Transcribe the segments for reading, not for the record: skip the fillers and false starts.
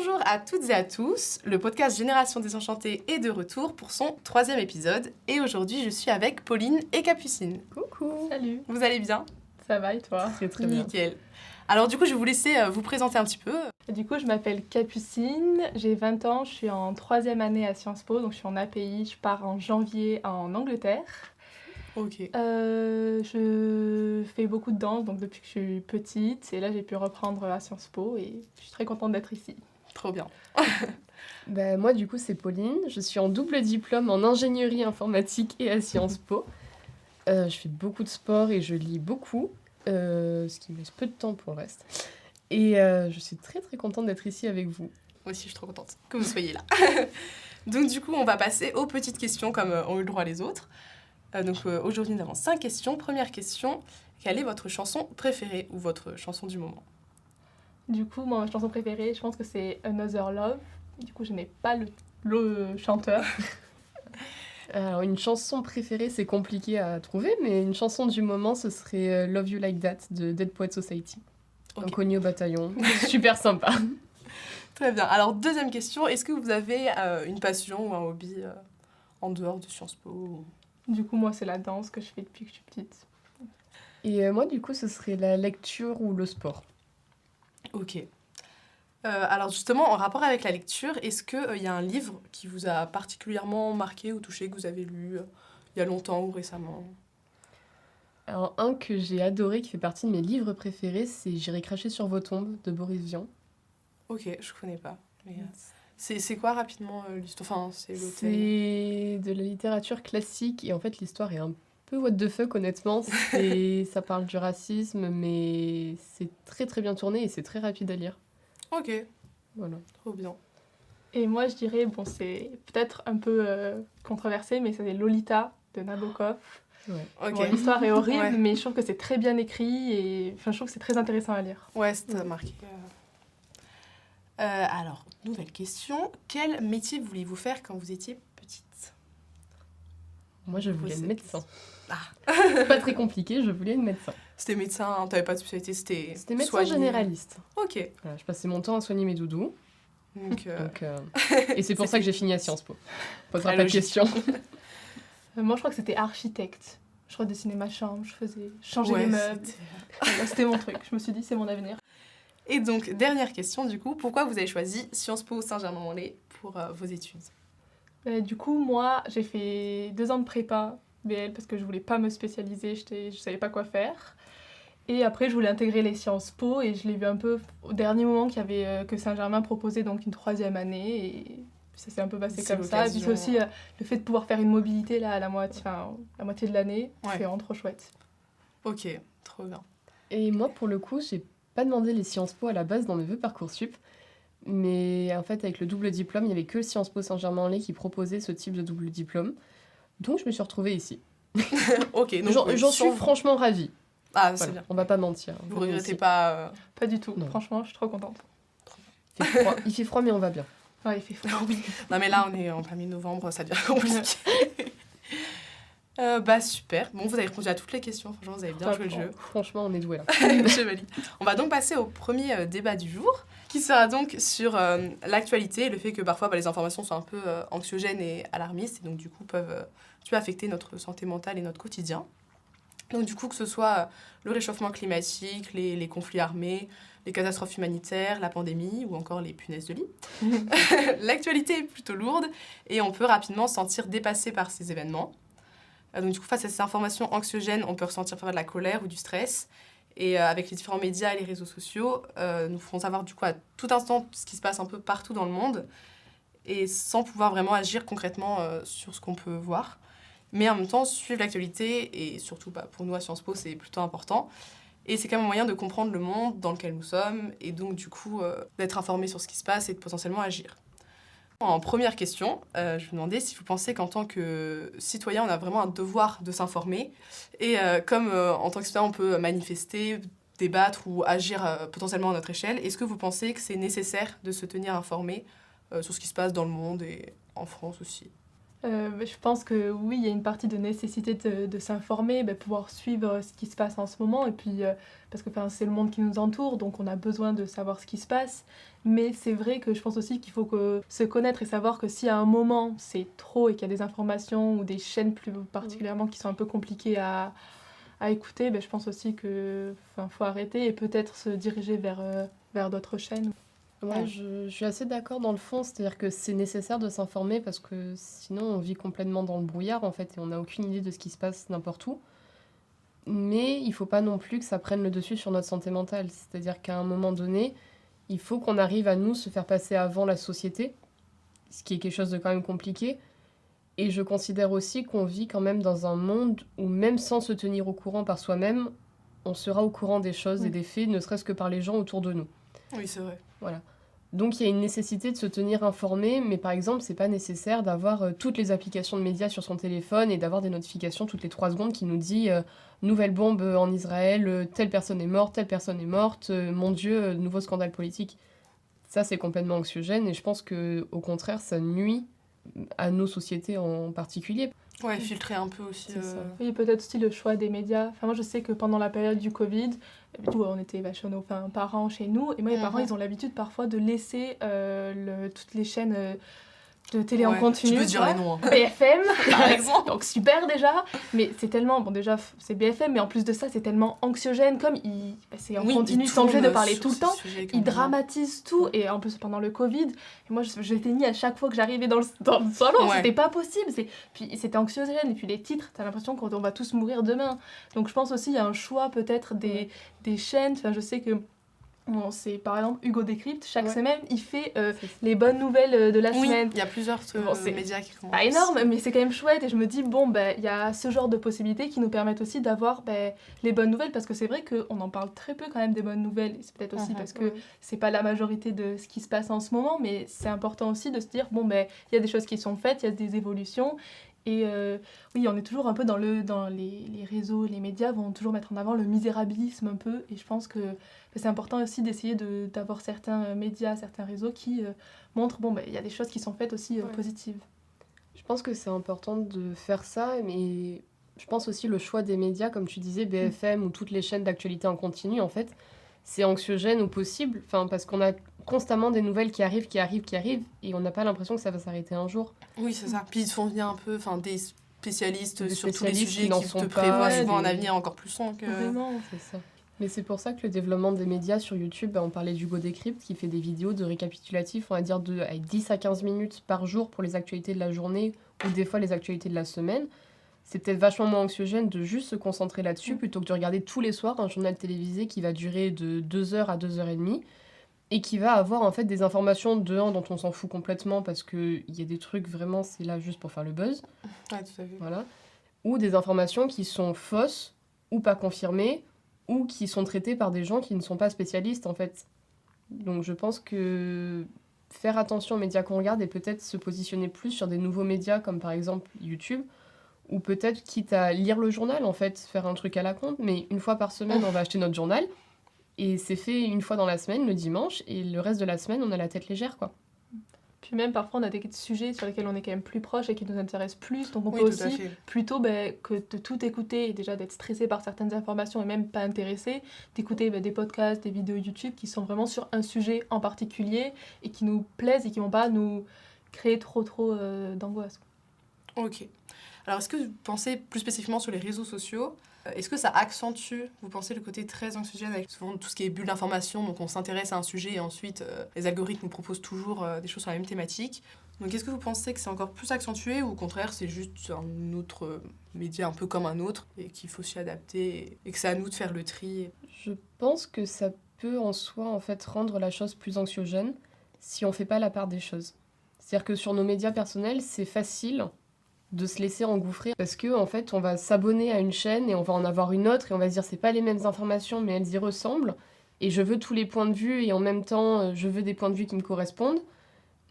Bonjour à toutes et à tous, le podcast Génération Désenchantée est de retour pour son 3e épisode et aujourd'hui je suis avec Pauline et Capucine. Coucou. Salut. Vous allez bien? Ça va et toi? Très bien. Nickel. Alors du coup je vais vous laisser vous présenter un petit peu. Du coup je m'appelle Capucine, j'ai 20 ans, je suis en 3e année à Sciences Po, donc je suis en API, je pars en janvier en Angleterre. Ok. Je fais beaucoup de danse donc depuis que je suis petite et là j'ai pu reprendre à Sciences Po et je suis très contente d'être ici. Trop bien. Moi, du coup, c'est Pauline. Je suis en double diplôme en ingénierie informatique et à Sciences Po. Je fais beaucoup de sport et je lis beaucoup, ce qui me laisse peu de temps pour le reste. Et je suis très très contente d'être ici avec vous. Moi aussi je suis trop contente que vous soyez là. Donc du coup on va passer aux petites questions comme ont eu le droit les autres. Aujourd'hui nous avons 5 questions. Première question, quelle est votre chanson préférée ou votre chanson du moment? Du coup ma chanson préférée je pense que c'est Another Love. Du coup je n'ai pas le chanteur. Alors, une chanson préférée, c'est compliqué à trouver, mais une chanson du moment, ce serait Love You Like That de Dead Poets Society. Ok. Inconnu au bataillon. Super sympa. Très bien. Alors, deuxième question, est-ce que vous avez une passion ou un hobby en dehors de Sciences Po? Du coup moi c'est la danse que je fais depuis que je suis petite. Et moi, du coup, ce serait la lecture ou le sport. Ok. Alors justement, en rapport avec la lecture, est-ce qu'il y a un livre qui vous a particulièrement marqué ou touché, que vous avez lu il y a longtemps ou récemment? Alors, un que j'ai adoré, qui fait partie de mes livres préférés, c'est J'irai cracher sur vos tombes de Boris Vian. Ok, je connais pas. Mais, c'est quoi rapidement l'histoire? Enfin, c'est l'hôtel. C'est de la littérature classique et en fait l'histoire est un peu what the fuck honnêtement. Ça parle du racisme mais c'est très très bien tourné et c'est très rapide à lire. Ok, Voilà. trop bien. Et moi, je dirais, bon, c'est peut-être un peu controversé, mais c'est Lolita de Nabokov. Ouais. Ok. Bon, l'histoire est horrible, Ouais. mais je trouve que c'est très bien écrit et enfin, je trouve que c'est très intéressant à lire. Ouais, ça marqué. Alors, nouvelle question. Quel métier vouliez-vous faire quand vous étiez petite? Moi je voulais Posez être médecin. Ah. Pas très compliqué, je voulais être médecin. C'était médecin, hein, t'avais pas de spécialité, C'était médecin soigner. généraliste. Ok. Voilà, je passais mon temps à soigner mes doudous. Donc, Et c'est pour ça que j'ai fini à Sciences Po. Posera Très pas de logique. questions. Moi, je crois que c'était architecte. Je redessinais ma chambre, je faisais changer ouais, les meubles. c'était- Voilà, c'était mon truc. Je me suis dit, c'est mon avenir. Et donc, dernière question du coup, pourquoi vous avez choisi Sciences Po Saint-Germain-en-Laye pour vos études? Du coup, moi, j'ai fait 2 ans de prépa BL parce que je voulais pas me spécialiser, je savais pas quoi faire. Et après, je voulais intégrer les Sciences Po et je l'ai vu un peu au dernier moment qu'il y avait, que Saint-Germain proposait donc une 3e année et ça s'est un peu passé C'est comme ça. Et puis c'est l'occasion. aussi le fait de pouvoir faire une mobilité là, à la moitié de l'année, Ouais. c'est vraiment trop chouette. Ok, trop bien. Et moi, pour le coup, j'ai pas demandé les Sciences Po à la base dans mes vœux Parcoursup. Mais en fait, avec le double diplôme, il n'y avait que Sciences Po Saint-Germain-en-Laye qui proposait ce type de double diplôme. Donc, je me suis retrouvée ici. Ok, donc J'en suis franchement ravie. Ah, c'est Voilà, bien. on va pas mentir. Vous regrettez pas Pas du tout, Non. franchement, je suis trop contente. Il fait froid, mais on va bien. Ouais, il fait froid. Non mais là, on est en plein mi-novembre, ça devient compliqué. Super. Bon, vous avez répondu à toutes les questions. Franchement, vous avez bien joué le jeu. Franchement, on est doués là. Je valide. On va donc passer au premier débat du jour, qui sera donc sur l'actualité et le fait que parfois les informations sont un peu anxiogènes et alarmistes et donc du coup peuvent affecter notre santé mentale et notre quotidien. Donc du coup, que ce soit le réchauffement climatique, les conflits armés, les catastrophes humanitaires, la pandémie ou encore les punaises de lit, l'actualité est plutôt lourde et on peut rapidement se sentir dépassé par ces événements. Donc du coup, face à ces informations anxiogènes, on peut ressentir parfois de la colère ou du stress. Et avec les différents médias et les réseaux sociaux, nous ferons savoir du coup à tout instant ce qui se passe un peu partout dans le monde et sans pouvoir vraiment agir concrètement sur ce qu'on peut voir. Mais en même temps, suivre l'actualité et surtout pour nous à Sciences Po, c'est plutôt important. Et c'est quand même un moyen de comprendre le monde dans lequel nous sommes et donc du coup d'être informé sur ce qui se passe et de potentiellement agir. En première question, je vous demandais si vous pensez qu'en tant que citoyen, on a vraiment un devoir de s'informer. Et comme en tant que citoyen, on peut manifester, débattre ou agir potentiellement à notre échelle, est-ce que vous pensez que c'est nécessaire de se tenir informé sur ce qui se passe dans le monde et en France aussi? Je pense que oui, il y a une partie de nécessité de s'informer, pouvoir suivre ce qui se passe en ce moment, et puis parce que c'est le monde qui nous entoure, donc on a besoin de savoir ce qui se passe. Mais c'est vrai que je pense aussi qu'il faut se connaître et savoir que si à un moment c'est trop et qu'il y a des informations ou des chaînes plus particulièrement qui sont un peu compliquées à écouter, je pense aussi que faut arrêter et peut-être se diriger vers d'autres chaînes. Ouais, je suis assez d'accord dans le fond, c'est-à-dire que c'est nécessaire de s'informer parce que sinon on vit complètement dans le brouillard en fait et on n'a aucune idée de ce qui se passe n'importe où. Mais il faut pas non plus que ça prenne le dessus sur notre santé mentale, c'est-à-dire qu'à un moment donné, il faut qu'on arrive à nous se faire passer avant la société, ce qui est quelque chose de quand même compliqué. Et je considère aussi qu'on vit quand même dans un monde où même sans se tenir au courant par soi-même, on sera au courant des choses et des faits, ne serait-ce que par les gens autour de nous. Oui, c'est vrai. Voilà. Donc il y a une nécessité de se tenir informé, mais par exemple, c'est pas nécessaire d'avoir toutes les applications de médias sur son téléphone et d'avoir des notifications toutes les 3 secondes qui nous dit nouvelle bombe en Israël, telle personne est morte, mon Dieu, nouveau scandale politique. Ça, c'est complètement anxiogène et je pense que au contraire, ça nuit à nos sociétés en particulier. Ouais, filtrer un peu aussi. Oui, peut-être aussi le choix des médias. Moi, je sais que pendant la période du Covid, on était chez nos parents chez nous, et moi, mes parents, ils ont l'habitude parfois de laisser toutes les chaînes de télé en continu. Tu peux dire les noms. Hein. BFM, par exemple. Donc super déjà, mais c'est tellement, déjà c'est BFM, mais en plus de ça, c'est tellement anxiogène, comme c'est en continu, ils sont obligés de parler tout le temps, ils dramatisent tout, et en plus pendant le Covid, et moi j'étais mis à chaque fois que j'arrivais dans le salon, c'était pas possible, puis c'était anxiogène, et puis les titres, t'as l'impression qu'on va tous mourir demain. Donc je pense aussi il y a un choix peut-être des chaînes, je sais que c'est par exemple Hugo Décrypte, chaque semaine il fait les bonnes nouvelles de la semaine. Il y a plusieurs médias qui commencent. Pas énorme, mais c'est quand même chouette et je me dis il y a ce genre de possibilités qui nous permettent aussi d'avoir les bonnes nouvelles, parce que c'est vrai qu'on en parle très peu quand même des bonnes nouvelles, et c'est peut-être aussi parce que c'est pas la majorité de ce qui se passe en ce moment, mais c'est important aussi de se dire il y a des choses qui sont faites, il y a des évolutions. Et oui, on est toujours un peu dans les réseaux, les médias vont toujours mettre en avant le misérabilisme un peu, et je pense que c'est important aussi d'essayer d'avoir certains médias, certains réseaux qui montrent il y a des choses qui sont faites aussi positives. Je pense que c'est important de faire ça, mais je pense aussi le choix des médias, comme tu disais, BFM ou toutes les chaînes d'actualité en continu, en fait, c'est anxiogène au possible, parce qu'on a constamment des nouvelles qui arrivent, et on n'a pas l'impression que ça va s'arrêter un jour. Oui, c'est ça. Puis ils te font venir un peu des spécialistes sur tous les sujets qui te prévoient souvent un avenir encore plus sombre. Vraiment, c'est ça. Mais c'est pour ça que le développement des médias sur YouTube, on parlait d'Hugo Décrypte qui fait des vidéos de récapitulatifs, on va dire avec 10 à 15 minutes par jour pour les actualités de la journée ou des fois les actualités de la semaine. C'est peut-être vachement moins anxiogène de juste se concentrer là-dessus plutôt que de regarder tous les soirs un journal télévisé qui va durer de 2h à 2h30 et qui va avoir en fait des informations dont on s'en fout complètement parce qu'il y a des trucs vraiment, c'est là juste pour faire le buzz. Ouais, tout à fait. Voilà. Ou des informations qui sont fausses ou pas confirmées ou qui sont traitées par des gens qui ne sont pas spécialistes en fait. Donc je pense que faire attention aux médias qu'on regarde et peut-être se positionner plus sur des nouveaux médias comme par exemple YouTube, ou peut-être quitte à lire le journal en fait, faire un truc à la con, mais une fois par semaine on va acheter notre journal et c'est fait une fois dans la semaine, le dimanche, et le reste de la semaine on a la tête légère quoi. Puis même parfois on a des sujets sur lesquels on est quand même plus proche et qui nous intéressent plus, donc on peut aussi plutôt que de tout écouter et déjà d'être stressé par certaines informations et même pas intéressé, d'écouter des podcasts, des vidéos YouTube qui sont vraiment sur un sujet en particulier et qui nous plaisent et qui vont pas nous créer trop d'angoisse. Ok. Alors est-ce que vous pensez plus spécifiquement sur les réseaux sociaux, est-ce que ça accentue, vous pensez, le côté très anxiogène avec souvent tout ce qui est bulle d'information, donc on s'intéresse à un sujet et ensuite les algorithmes nous proposent toujours des choses sur la même thématique. Donc est-ce que vous pensez que c'est encore plus accentué ou au contraire c'est juste un autre média un peu comme un autre et qu'il faut s'y adapter et que c'est à nous de faire le tri? Je pense que ça peut en soi en fait rendre la chose plus anxiogène si on fait pas la part des choses. C'est-à-dire que sur nos médias personnels, c'est facile de se laisser engouffrer parce que en fait on va s'abonner à une chaîne et on va en avoir une autre et on va se dire c'est pas les mêmes informations mais elles y ressemblent et je veux tous les points de vue et en même temps je veux des points de vue qui me correspondent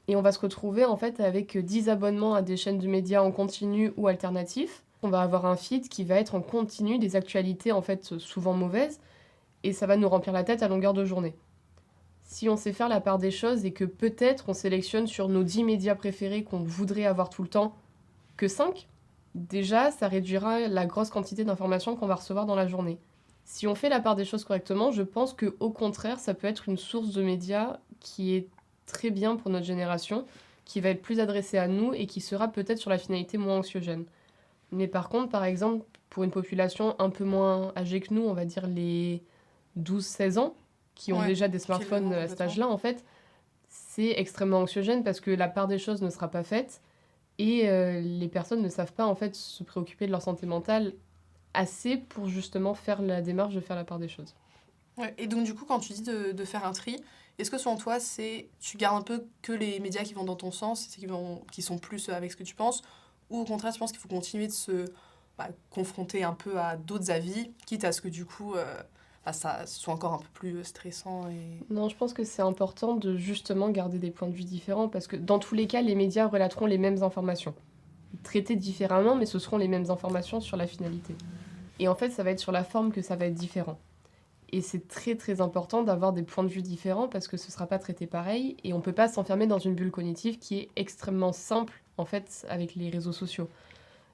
et on va se retrouver en fait avec 10 abonnements à des chaînes de médias en continu ou alternatifs. On va avoir un feed qui va être en continu des actualités en fait souvent mauvaises et ça va nous remplir la tête à longueur de journée. Si on sait faire la part des choses et que peut-être on sélectionne sur nos 10 médias préférés qu'on voudrait avoir tout le temps que 5, déjà, ça réduira la grosse quantité d'informations qu'on va recevoir dans la journée. Si on fait la part des choses correctement, je pense qu'au contraire, ça peut être une source de médias qui est très bien pour notre génération, qui va être plus adressée à nous et qui sera peut-être sur la finalité moins anxiogène. Mais par contre, par exemple, pour une population un peu moins âgée que nous, on va dire les 12-16 ans, qui ont déjà des smartphones à cet âge-là, en fait, c'est extrêmement anxiogène parce que la part des choses ne sera pas faite et les personnes ne savent pas en fait se préoccuper de leur santé mentale assez pour justement faire la démarche de faire la part des choses. Ouais. Et donc du coup, quand tu dis de faire un tri, est-ce que selon toi, tu gardes un peu que les médias qui vont dans ton sens, qui sont plus avec ce que tu penses, ou au contraire, tu penses qu'il faut continuer de se confronter un peu à d'autres avis, quitte à ce que du coup, ça soit encore un peu plus stressant Non, je pense que c'est important de justement garder des points de vue différents parce que dans tous les cas, les médias relateront les mêmes informations. Traités différemment, mais ce seront les mêmes informations sur la finalité. Et en fait, ça va être sur la forme que ça va être différent. Et c'est très très important d'avoir des points de vue différents parce que ce ne sera pas traité pareil et on ne peut pas s'enfermer dans une bulle cognitive qui est extrêmement simple en fait avec les réseaux sociaux.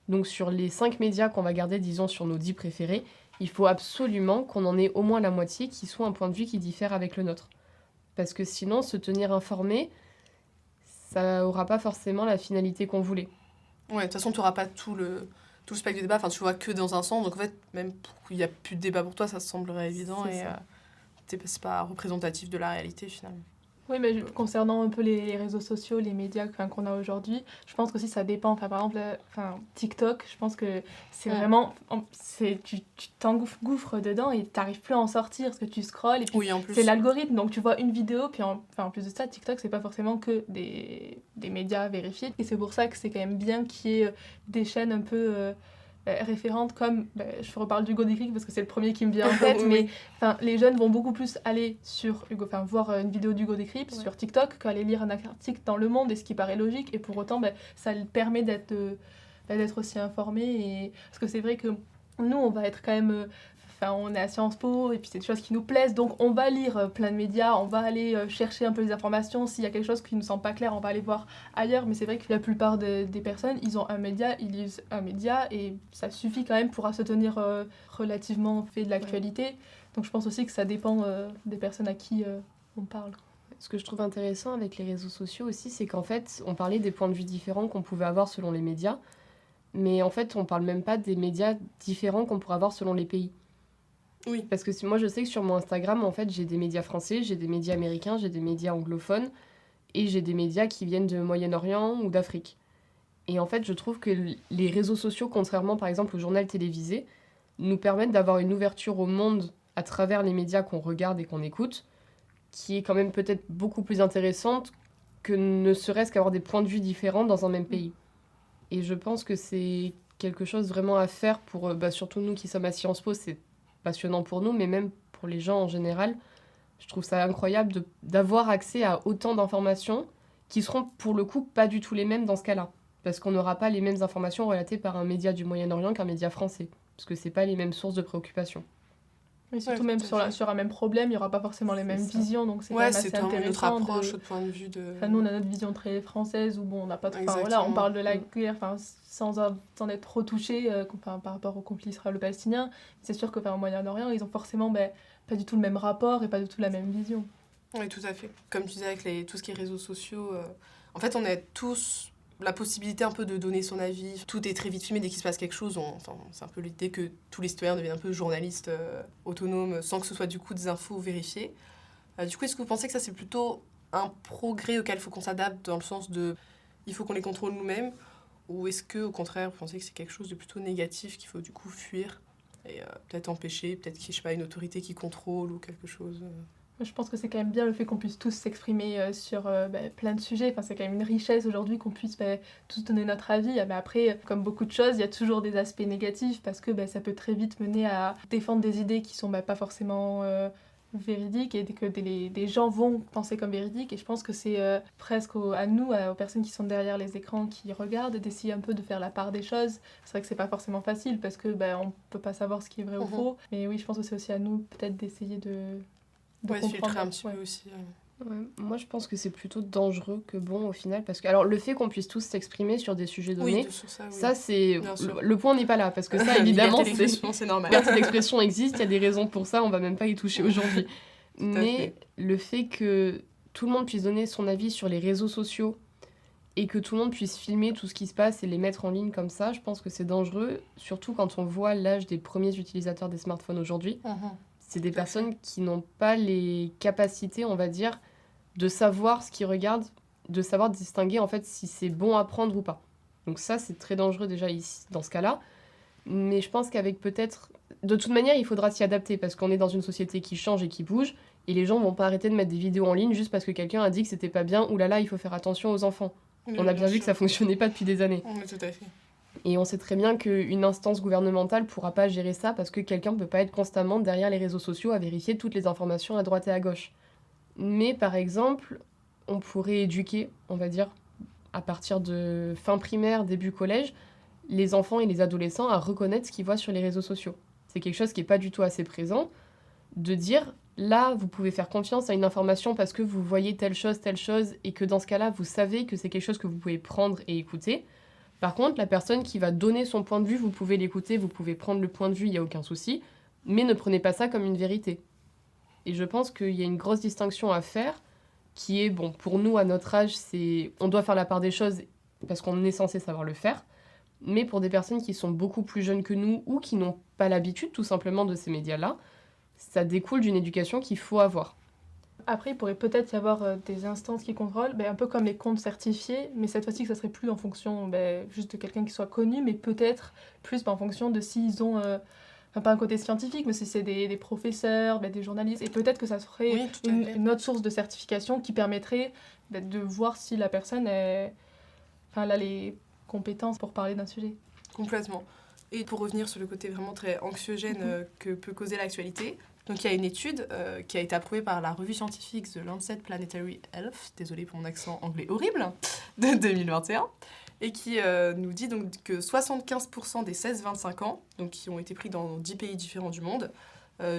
Donc sur les 5 médias qu'on va garder, disons sur nos 10 préférés, il faut absolument qu'on en ait au moins la moitié qui soit un point de vue qui diffère avec le nôtre. Parce que sinon, se tenir informé, ça n'aura pas forcément la finalité qu'on voulait. Ouais, de toute façon, tu n'auras pas tout le spectre du débat, enfin, tu vois que dans un sens, donc en fait, même qu'il n'y a plus de débat pour toi, ça semblerait évident c'est pas représentatif de la réalité finalement. Oui, mais concernant un peu les réseaux sociaux, les médias qu'on a aujourd'hui, je pense qu'aussi ça dépend. Enfin, par exemple, TikTok, je pense que c'est vraiment... tu t'engouffres dedans et tu n'arrives plus à en sortir parce que tu scrolles et puis oui, en plus. C'est l'algorithme. Donc tu vois une vidéo, puis en plus de ça, TikTok, c'est pas forcément que des médias vérifiés. Et c'est pour ça que c'est quand même bien qu'il y ait des chaînes un peu... référentes comme, je reparle d'Hugo Décrypte parce que c'est le premier qui me vient en tête, oui. mais les jeunes vont beaucoup plus aller voir une vidéo d'Hugo Décrypte sur TikTok qu'aller lire un article dans Le Monde, et ce qui paraît logique, et pour autant ça le permet d'être aussi informé, et parce que c'est vrai que nous on va être quand même on est à Sciences Po et puis c'est des choses qui nous plaisent, donc on va lire plein de médias, on va aller chercher un peu les informations, s'il y a quelque chose qui ne nous semble pas clair, on va aller voir ailleurs, mais c'est vrai que la plupart des personnes, ils ont un média, ils lisent un média et ça suffit quand même pour se tenir relativement fait de l'actualité. Donc je pense aussi que ça dépend des personnes à qui on parle. Ce que je trouve intéressant avec les réseaux sociaux aussi, c'est qu'en fait, on parlait des points de vue différents qu'on pouvait avoir selon les médias, mais en fait, on parle même pas des médias différents qu'on pourrait avoir selon les pays. Oui. Parce que moi, je sais que sur mon Instagram, en fait, j'ai des médias français, j'ai des médias américains, j'ai des médias anglophones, et j'ai des médias qui viennent de Moyen-Orient ou d'Afrique. Et en fait, je trouve que les réseaux sociaux, contrairement par exemple au journal télévisé, nous permettent d'avoir une ouverture au monde à travers les médias qu'on regarde et qu'on écoute, qui est quand même peut-être beaucoup plus intéressante que ne serait-ce qu'avoir des points de vue différents dans un même pays. Et je pense que c'est quelque chose vraiment à faire pour, surtout nous qui sommes à Sciences Po, c'est passionnant pour nous, mais même pour les gens en général. Je trouve ça incroyable d'avoir accès à autant d'informations qui seront pour le coup pas du tout les mêmes dans ce cas-là. Parce qu'on n'aura pas les mêmes informations relatées par un média du Moyen-Orient qu'un média français. Parce que c'est pas les mêmes sources de préoccupation. Mais surtout même sur un même problème, il n'y aura pas forcément les mêmes visions, donc c'est quand même assez intéressant. C'est notre approche, notre point de vue de... nous, on a notre vision très française, où on n'a pas trop... on parle de la guerre sans être trop touché par rapport au conflit israélo-palestinien. C'est sûr qu'au Moyen-Orient, ils ont forcément pas du tout le même rapport et pas du tout la même vision. Oui, tout à fait. Comme tu disais, avec tout ce qui est réseaux sociaux, en fait, on a tous la possibilité un peu de donner son avis. Tout est très vite filmé dès qu'il se passe quelque chose. C'est un peu l'idée que tous les citoyens deviennent un peu journalistes autonomes sans que ce soit du coup des infos vérifiées. Du coup, est-ce que vous pensez que ça c'est plutôt un progrès auquel il faut qu'on s'adapte dans le sens de il faut qu'on les contrôle nous-mêmes, ou est-ce que au contraire vous pensez que c'est quelque chose de plutôt négatif qu'il faut du coup fuir et peut-être empêcher, peut-être qu'il y ait une autorité qui contrôle ou quelque chose Je pense que c'est quand même bien le fait qu'on puisse tous s'exprimer sur plein de sujets. C'est quand même une richesse aujourd'hui qu'on puisse tous donner notre avis. Mais après, comme beaucoup de choses, il y a toujours des aspects négatifs parce que ça peut très vite mener à défendre des idées qui sont pas forcément véridiques et que des gens vont penser comme véridiques. Et je pense que c'est presque à nous, aux personnes qui sont derrière les écrans, qui regardent, d'essayer un peu de faire la part des choses. C'est vrai que c'est pas forcément facile parce que on peut pas savoir ce qui est vrai ou faux. Mais oui, je pense que c'est aussi à nous peut-être d'essayer de filtrer un petit peu aussi. Ouais, moi, je pense que c'est plutôt dangereux que bon au final, parce que alors le fait qu'on puisse tous s'exprimer sur des sujets donnés, sur ça, oui. ça c'est Bien sûr. le point n'est pas là, parce que ça évidemment Liberté c'est d'expression, c'est normal. liberté d'expression existe, il y a des raisons pour ça, on va même pas y toucher aujourd'hui. à Mais fait. le fait que tout le monde puisse donner son avis sur les réseaux sociaux et que tout le monde puisse filmer tout ce qui se passe et les mettre en ligne comme ça, je pense que c'est dangereux, surtout quand on voit l'âge des premiers utilisateurs des smartphones aujourd'hui. C'est des Tout à fait. personnes qui n'ont pas les capacités, on va dire, de savoir ce qu'ils regardent, de savoir distinguer en fait si c'est bon à prendre ou pas. Donc ça, c'est très dangereux déjà ici, dans ce cas-là. Mais je pense qu'avec peut-être... De toute manière, il faudra s'y adapter parce qu'on est dans une société qui change et qui bouge. Et les gens vont pas arrêter de mettre des vidéos en ligne juste parce que quelqu'un a dit que c'était pas bien. Ou là, il faut faire attention aux enfants. On a bien vu que ça fonctionnait pas depuis des années. Oui, tout à fait. Et on sait très bien qu'une instance gouvernementale pourra pas gérer ça parce que quelqu'un peut pas être constamment derrière les réseaux sociaux à vérifier toutes les informations à droite et à gauche. Mais par exemple, on pourrait éduquer, on va dire, à partir de fin primaire, début collège, les enfants et les adolescents à reconnaître ce qu'ils voient sur les réseaux sociaux. C'est quelque chose qui n'est pas du tout assez présent, de dire, là, vous pouvez faire confiance à une information parce que vous voyez telle chose, et que dans ce cas-là, vous savez que c'est quelque chose que vous pouvez prendre et écouter. Par contre, la personne qui va donner son point de vue, vous pouvez l'écouter, vous pouvez prendre le point de vue, il n'y a aucun souci, mais ne prenez pas ça comme une vérité. Et je pense qu'il y a une grosse distinction à faire, qui est, bon, pour nous, à notre âge, on doit faire la part des choses parce qu'on est censé savoir le faire, mais pour des personnes qui sont beaucoup plus jeunes que nous ou qui n'ont pas l'habitude, tout simplement, de ces médias-là, ça découle d'une éducation qu'il faut avoir. Après, il pourrait peut-être y avoir des instances qui contrôlent, un peu comme les comptes certifiés, mais cette fois-ci que ça serait plus en fonction juste de quelqu'un qui soit connu, mais peut-être plus en fonction de s'ils ont, pas un côté scientifique, mais si c'est des professeurs, des journalistes, et peut-être que ça serait Oui, tout à fait. une autre source de certification qui permettrait de voir si la personne elle a les compétences pour parler d'un sujet. Complètement. Et pour revenir sur le côté vraiment très anxiogène que peut causer l'actualité, donc il y a une étude qui a été approuvée par la revue scientifique The Lancet Planetary Health, désolée pour mon accent anglais horrible, de 2021, et qui nous dit donc que 75% des 16-25 ans, donc qui ont été pris dans 10 pays différents du monde,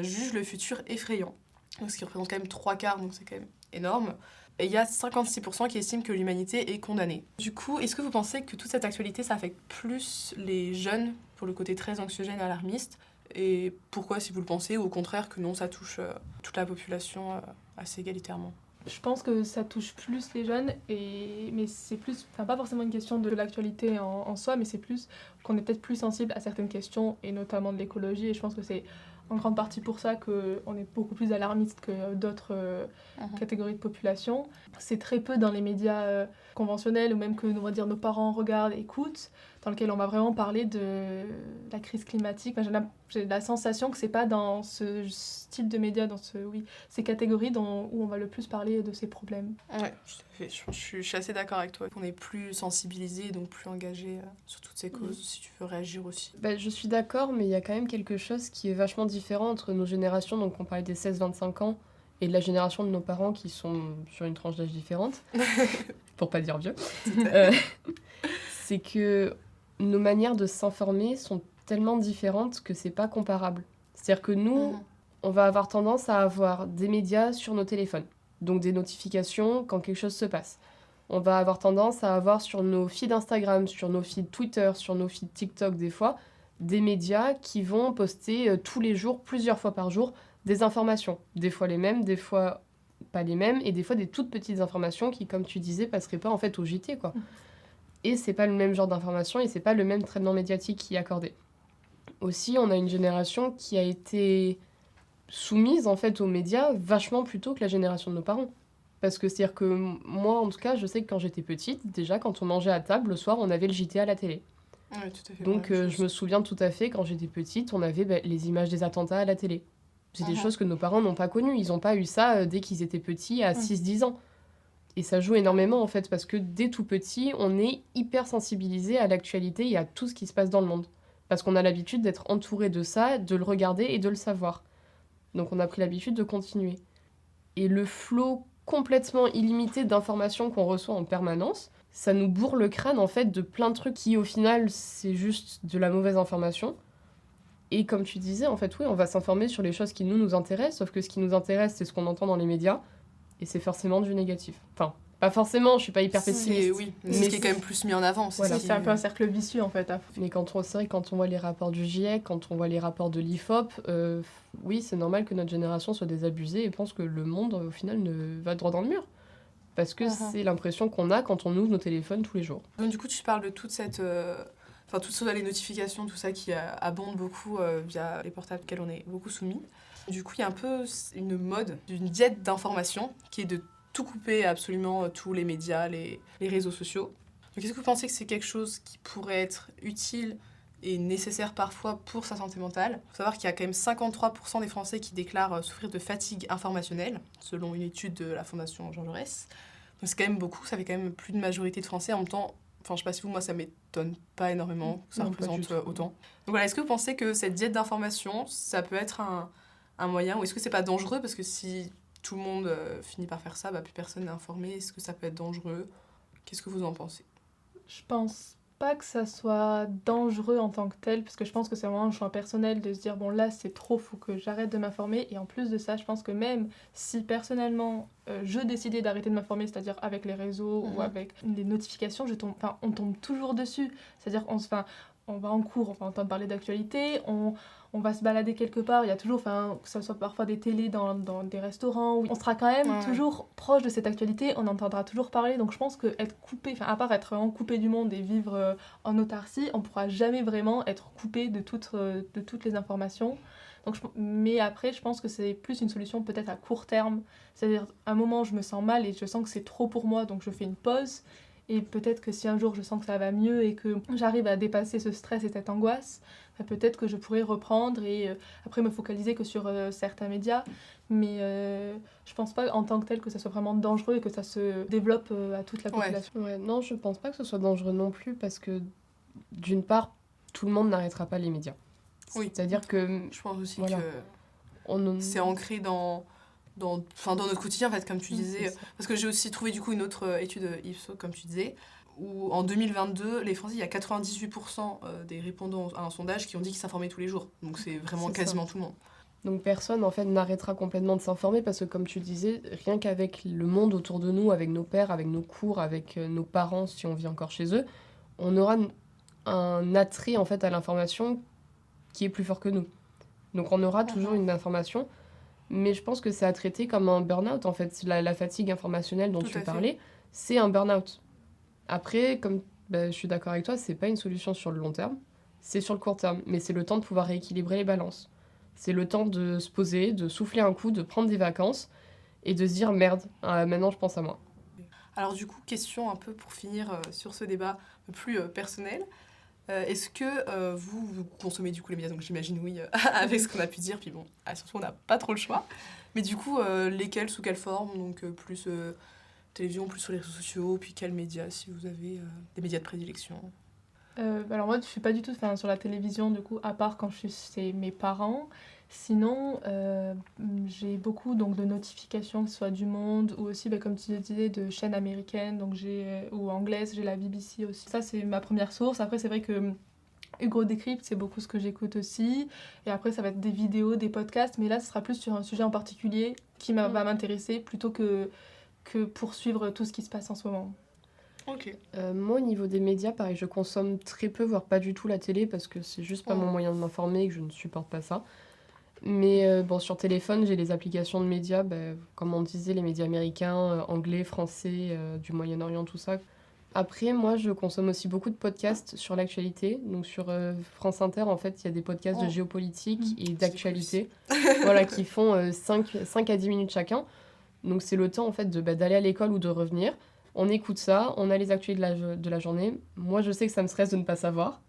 jugent le futur effrayant. Donc, ce qui représente quand même 3/4, donc c'est quand même énorme. Et il y a 56% qui estiment que l'humanité est condamnée. Du coup, est-ce que vous pensez que toute cette actualité, ça affecte plus les jeunes, pour le côté très anxiogène et alarmiste ? Et pourquoi, si vous le pensez, ou au contraire que non, ça touche toute la population assez égalitairement ? Je pense que ça touche plus les jeunes, mais c'est plus, pas forcément une question de l'actualité en soi, mais c'est plus qu'on est peut-être plus sensible à certaines questions, et notamment de l'écologie, et je pense que c'est en grande partie pour ça qu'on est beaucoup plus alarmiste que d'autres catégories de population. C'est très peu dans les médias conventionnels, ou même que on va dire, nos parents regardent, écoutent, dans lequel on va vraiment parler de la crise climatique. J'ai la sensation que c'est pas dans ce style de médias, dans ces catégories où on va le plus parler de ces problèmes. Ouais, tout à fait. Je suis assez d'accord avec toi. On est plus sensibilisé, donc plus engagé sur toutes ces causes, si tu veux réagir aussi. Je suis d'accord, mais il y a quand même quelque chose qui est vachement différent entre nos générations. Donc on parlait des 16-25 ans et de la génération de nos parents qui sont sur une tranche d'âge différente, pour pas dire vieux. C'est que nos manières de s'informer sont tellement différentes que c'est pas comparable. C'est-à-dire que nous, on va avoir tendance à avoir des médias sur nos téléphones, donc des notifications quand quelque chose se passe. On va avoir tendance à avoir sur nos feeds Instagram, sur nos feeds Twitter, sur nos feeds TikTok des fois, des médias qui vont poster tous les jours, plusieurs fois par jour, des informations. Des fois les mêmes, des fois pas les mêmes, et des fois des toutes petites informations qui, comme tu disais, passeraient pas en fait au JT, quoi. Et c'est pas le même genre d'information et c'est pas le même traitement médiatique qui est accordé. Aussi, on a une génération qui a été soumise en fait aux médias vachement plus tôt que la génération de nos parents. Parce que c'est-à-dire que moi, en tout cas, je sais que quand j'étais petite, déjà quand on mangeait à table, le soir, on avait le JT à la télé. Ouais, tout à fait. Donc je me souviens tout à fait, quand j'étais petite, on avait les images des attentats à la télé. C'est des choses que nos parents n'ont pas connues. Ils n'ont pas eu ça dès qu'ils étaient petits, à 6-10 ans. Et ça joue énormément, en fait, parce que dès tout petit, on est hyper sensibilisé à l'actualité et à tout ce qui se passe dans le monde. Parce qu'on a l'habitude d'être entouré de ça, de le regarder et de le savoir. Donc on a pris l'habitude de continuer. Et le flot complètement illimité d'informations qu'on reçoit en permanence, ça nous bourre le crâne, en fait, de plein de trucs qui, au final, c'est juste de la mauvaise information. Et comme tu disais, en fait, oui, on va s'informer sur les choses qui nous intéressent, sauf que ce qui nous intéresse, c'est ce qu'on entend dans les médias. et c'est forcément du négatif. Enfin, pas forcément, je suis pas hyper pessimiste. Oui, mais c'est ce qui est quand même plus mis en avant. Voilà. C'est un peu un cercle vicieux en fait. Mais c'est vrai que quand on voit les rapports du GIEC, quand on voit les rapports de l'IFOP, oui, c'est normal que notre génération soit désabusée et pense que le monde, au final, va droit dans le mur. Parce que c'est l'impression qu'on a quand on ouvre nos téléphones tous les jours. Donc du coup, tu parles de toute cette... toutes les notifications, tout ça qui abonde beaucoup via les portables auxquels on est beaucoup soumis. Du coup, il y a un peu une mode d'une diète d'information qui est de tout couper absolument tous les médias, les réseaux sociaux. Donc est-ce que vous pensez que c'est quelque chose qui pourrait être utile et nécessaire parfois pour sa santé mentale ? Il faut savoir qu'il y a quand même 53% des Français qui déclarent souffrir de fatigue informationnelle, selon une étude de la Fondation Jean Jaurès. Donc c'est quand même beaucoup, ça fait quand même plus de majorité de Français. En même temps, je sais pas si vous, moi ça m'étonne pas énormément que ça représente autant. Donc voilà, est-ce que vous pensez que cette diète d'information, ça peut être un moyen, ou est-ce que c'est pas dangereux ? Parce que si tout le monde finit par faire ça, plus personne n'est informé. Est-ce que ça peut être dangereux ? Qu'est-ce que vous en pensez ? Je pense pas que ça soit dangereux en tant que tel, parce que je pense que c'est vraiment un choix personnel de se dire bon là c'est trop, faut que j'arrête de m'informer. Et en plus de ça, je pense que même si personnellement je décidais d'arrêter de m'informer, c'est-à-dire avec les réseaux ou avec les notifications, on tombe toujours dessus. C'est-à-dire on va en cours, on va entendre parler d'actualité, on va se balader quelque part, il y a toujours, que ce soit parfois des télés dans des restaurants, où on sera quand même toujours proche de cette actualité, on entendra toujours parler, donc je pense qu'être coupé, à part être vraiment coupé du monde et vivre en autarcie, on pourra jamais vraiment être coupé de toutes les informations. Donc, mais après, je pense que c'est plus une solution peut-être à court terme, c'est-à-dire à un moment je me sens mal et je sens que c'est trop pour moi, donc je fais une pause. Et peut-être que si un jour je sens que ça va mieux et que j'arrive à dépasser ce stress et cette angoisse, peut-être que je pourrais reprendre et après me focaliser que sur certains médias. Mais je pense pas en tant que tel que ça soit vraiment dangereux et que ça se développe à toute la population. Ouais, non, je pense pas que ce soit dangereux non plus parce que d'une part, tout le monde n'arrêtera pas les médias. Oui. C'est-à-dire que... Je pense aussi voilà. que c'est ancré dans notre quotidien, en fait, comme tu disais. Parce que j'ai aussi trouvé, du coup, une autre étude Ipsos, comme tu disais, où en 2022, les Français, il y a 98% des répondants à un sondage qui ont dit qu'ils s'informaient tous les jours. Donc c'est vraiment quasiment tout le monde. Donc personne, en fait, n'arrêtera complètement de s'informer parce que, comme tu disais, rien qu'avec le monde autour de nous, avec nos pères, avec nos cours, avec nos parents, si on vit encore chez eux, on aura un attrait, en fait, à l'information qui est plus fort que nous. Donc on aura toujours une information. Mais je pense que c'est à traiter comme un burn-out, en fait. La fatigue informationnelle dont tu parlais, c'est un burn-out. Après, comme je suis d'accord avec toi, c'est pas une solution sur le long terme, c'est sur le court terme. Mais c'est le temps de pouvoir rééquilibrer les balances. C'est le temps de se poser, de souffler un coup, de prendre des vacances et de se dire merde, maintenant je pense à moi. Alors du coup, question un peu pour finir sur ce débat un peu plus personnel. Est-ce que vous consommez du coup les médias ? Donc j'imagine oui, avec ce qu'on a pu dire, puis bon, surtout on n'a pas trop le choix. Mais du coup, lesquels, sous quelle forme ? Donc plus télévision, plus sur les réseaux sociaux, puis quels médias, si vous avez des médias de prédilection ? Alors moi, je suis pas du tout sur la télévision, du coup, à part quand je suis chez mes parents. Sinon, j'ai beaucoup donc, de notifications, que ce soit du Monde ou aussi, comme tu disais, de chaînes américaines ou anglaises. J'ai la BBC aussi. Ça, c'est ma première source. Après, c'est vrai que Hugo Décrypte, c'est beaucoup ce que j'écoute aussi. Et après, ça va être des vidéos, des podcasts. Mais là, ce sera plus sur un sujet en particulier qui va m'intéresser plutôt que poursuivre tout ce qui se passe en ce moment. Ok. Moi, au niveau des médias, pareil, je consomme très peu, voire pas du tout la télé parce que c'est juste pas mon moyen de m'informer et que je ne supporte pas ça. Mais sur téléphone, j'ai les applications de médias, comme on disait, les médias américains, anglais, français, du Moyen-Orient, tout ça. Après, moi, je consomme aussi beaucoup de podcasts sur l'actualité. Donc sur France Inter, en fait, il y a des podcasts de géopolitique et d'actualité qui font 5 à 10 minutes chacun. Donc c'est le temps en fait d'aller à l'école ou de revenir. On écoute ça, on a les actualités de la journée. Moi, je sais que ça me stresse de ne pas savoir.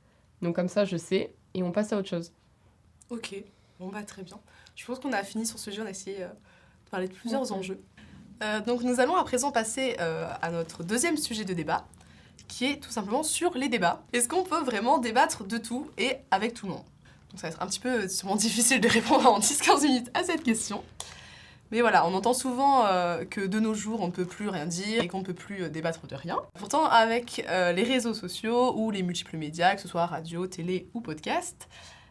Donc comme ça, je sais. Et on passe à autre chose. Ok. Bon, très bien. Je pense qu'on a fini sur ce sujet. On a essayé de parler de plusieurs enjeux. Donc nous allons à présent passer à notre deuxième sujet de débat, qui est tout simplement sur les débats. Est-ce qu'on peut vraiment débattre de tout et avec tout le monde ? Donc ça va être un petit peu sûrement difficile de répondre en 10-15 minutes à cette question. Mais voilà, on entend souvent que de nos jours, on ne peut plus rien dire et qu'on ne peut plus débattre de rien. Pourtant, avec les réseaux sociaux ou les multiples médias, que ce soit radio, télé ou podcast,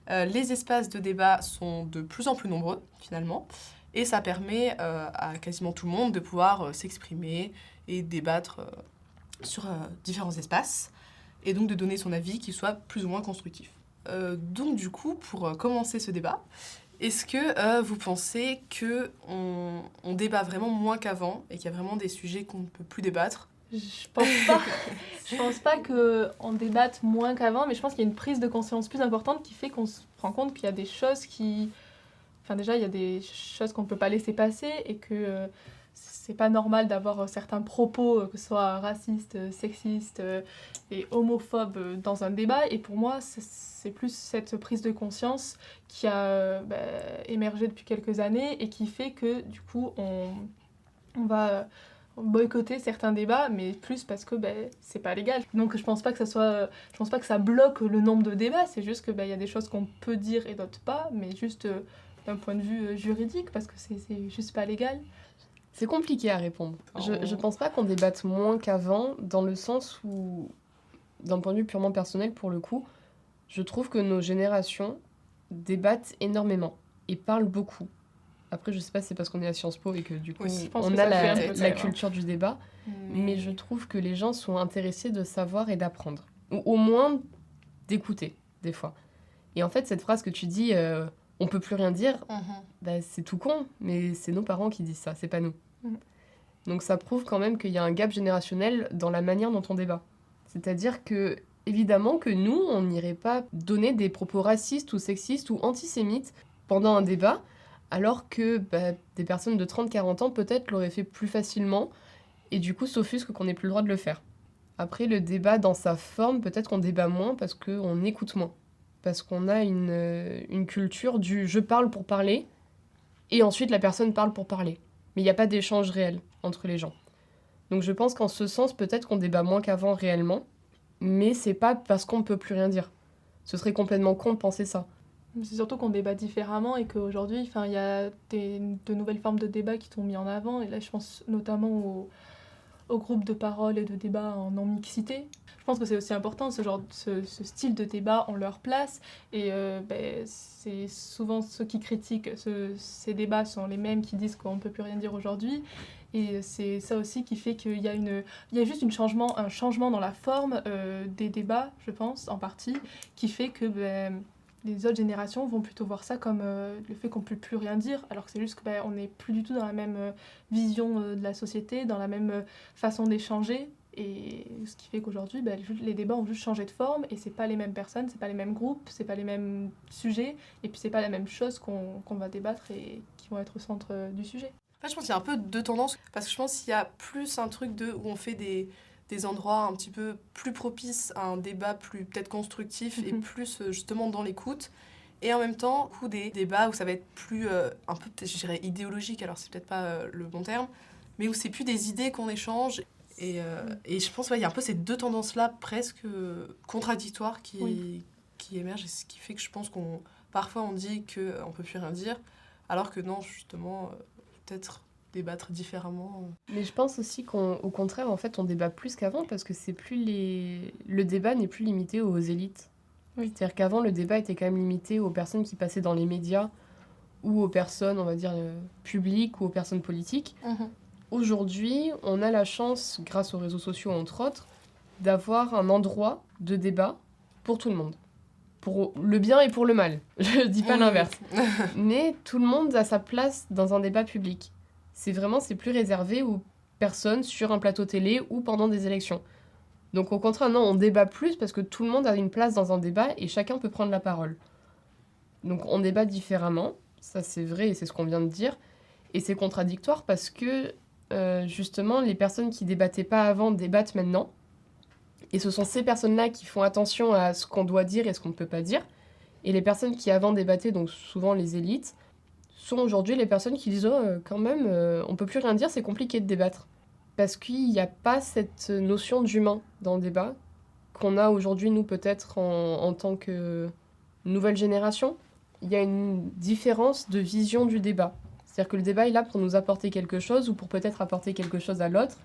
les espaces de débat sont de plus en plus nombreux, finalement. Et ça permet à quasiment tout le monde de pouvoir s'exprimer et débattre sur différents espaces, et donc de donner son avis qui soit plus ou moins constructif. Donc du coup, pour commencer ce débat, est-ce que vous pensez qu'on débat vraiment moins qu'avant et qu'il y a vraiment des sujets qu'on ne peut plus débattre ? Je pense pas. Je pense pas qu'on débatte moins qu'avant, mais je pense qu'il y a une prise de conscience plus importante qui fait qu'on se rend compte qu'il y a des choses qui... Enfin déjà, il y a des choses qu'on ne peut pas laisser passer et que c'est pas normal d'avoir certains propos, que ce soit racistes, sexistes et homophobes dans un débat. Et pour moi, c'est plus cette prise de conscience qui a émergé depuis quelques années et qui fait que du coup, on va boycotter certains débats, mais plus parce que c'est pas légal. Donc je pense pas que ça bloque le nombre de débats, c'est juste que y a des choses qu'on peut dire et d'autres pas, mais juste d'un point de vue juridique, parce que c'est juste pas légal. C'est compliqué à répondre. Je pense pas qu'on débatte moins qu'avant, dans le sens où, d'un point de vue purement personnel pour le coup, je trouve que nos générations débattent énormément et parlent beaucoup. Après, je sais pas si c'est parce qu'on est à Sciences Po et que du coup, oui, on a la culture du débat, mais je trouve que les gens sont intéressés de savoir et d'apprendre. Ou au moins d'écouter, des fois. Et en fait, cette phrase que tu dis, on peut plus rien dire, c'est tout con, mais c'est nos parents qui disent ça, c'est pas nous. Donc ça prouve quand même qu'il y a un gap générationnel dans la manière dont on débat. C'est-à-dire que, évidemment, que nous, on n'irait pas donner des propos racistes ou sexistes ou antisémites pendant un débat, alors que des personnes de 30-40 ans, peut-être, l'auraient fait plus facilement, et du coup, s'offusquent qu'on n'ait plus le droit de le faire. Après, le débat dans sa forme, peut-être qu'on débat moins parce qu'on écoute moins. Parce qu'on a une culture du « je parle pour parler », et ensuite la personne parle pour parler. Mais il n'y a pas d'échange réel entre les gens. Donc je pense qu'en ce sens, peut-être qu'on débat moins qu'avant réellement, mais c'est pas parce qu'on ne peut plus rien dire. Ce serait complètement con de penser ça. C'est surtout qu'on débat différemment et qu'aujourd'hui, il y a de nouvelles formes de débat qui sont mises en avant. Et là, je pense notamment aux groupes de parole et de débat en non-mixité. Je pense que c'est aussi important, ce style de débat en leur place. Et c'est souvent ceux qui critiquent ces débats sont les mêmes qui disent qu'on ne peut plus rien dire aujourd'hui. Et c'est ça aussi qui fait qu'il y a juste un changement dans la forme des débats, je pense, en partie, qui fait que les autres générations vont plutôt voir ça comme le fait qu'on ne peut plus rien dire, alors que c'est juste qu'on n'est plus du tout dans la même vision de la société, dans la même façon d'échanger. Et ce qui fait qu'aujourd'hui, les débats ont juste changé de forme et c'est pas les mêmes personnes, c'est pas les mêmes groupes, c'est pas les mêmes sujets, et puis c'est pas la même chose qu'on va débattre et qui vont être au centre du sujet. En fait, je pense qu'il y a un peu deux tendances, parce que je pense qu'il y a plus un truc où on fait des endroits un petit peu plus propices à un débat plus peut-être constructif et plus justement dans l'écoute. Et en même temps, des débats où ça va être plus un peu, je dirais, idéologique, alors c'est peut-être pas le bon terme, mais où c'est plus des idées qu'on échange. Et je pense qu'il y a un peu ces deux tendances-là presque contradictoires qui émergent, et ce qui fait que je pense parfois on dit qu'on peut plus rien dire, alors que non, justement, peut-être débattre différemment. Mais je pense aussi qu'au contraire, en fait, on débat plus qu'avant parce que le débat n'est plus limité aux élites. Oui. C'est-à-dire qu'avant, le débat était quand même limité aux personnes qui passaient dans les médias ou aux personnes, on va dire, publiques ou aux personnes politiques. Aujourd'hui, on a la chance, grâce aux réseaux sociaux entre autres, d'avoir un endroit de débat pour tout le monde. Pour le bien et pour le mal. Je dis pas l'inverse. Mais tout le monde a sa place dans un débat public. C'est plus réservé aux personnes sur un plateau télé ou pendant des élections. Donc au contraire, non, on débat plus parce que tout le monde a une place dans un débat et chacun peut prendre la parole. Donc on débat différemment, ça c'est vrai et c'est ce qu'on vient de dire. Et c'est contradictoire parce que justement, les personnes qui débattaient pas avant débattent maintenant. Et ce sont ces personnes-là qui font attention à ce qu'on doit dire et ce qu'on ne peut pas dire. Et les personnes qui avant débattaient, donc souvent les élites, sont aujourd'hui les personnes qui disent quand même, on peut plus rien dire, c'est compliqué de débattre. Parce qu'il n'y a pas cette notion d'humain dans le débat qu'on a aujourd'hui, nous, peut-être en tant que nouvelle génération. Il y a une différence de vision du débat. C'est-à-dire que le débat est là pour nous apporter quelque chose ou pour peut-être apporter quelque chose à l'autre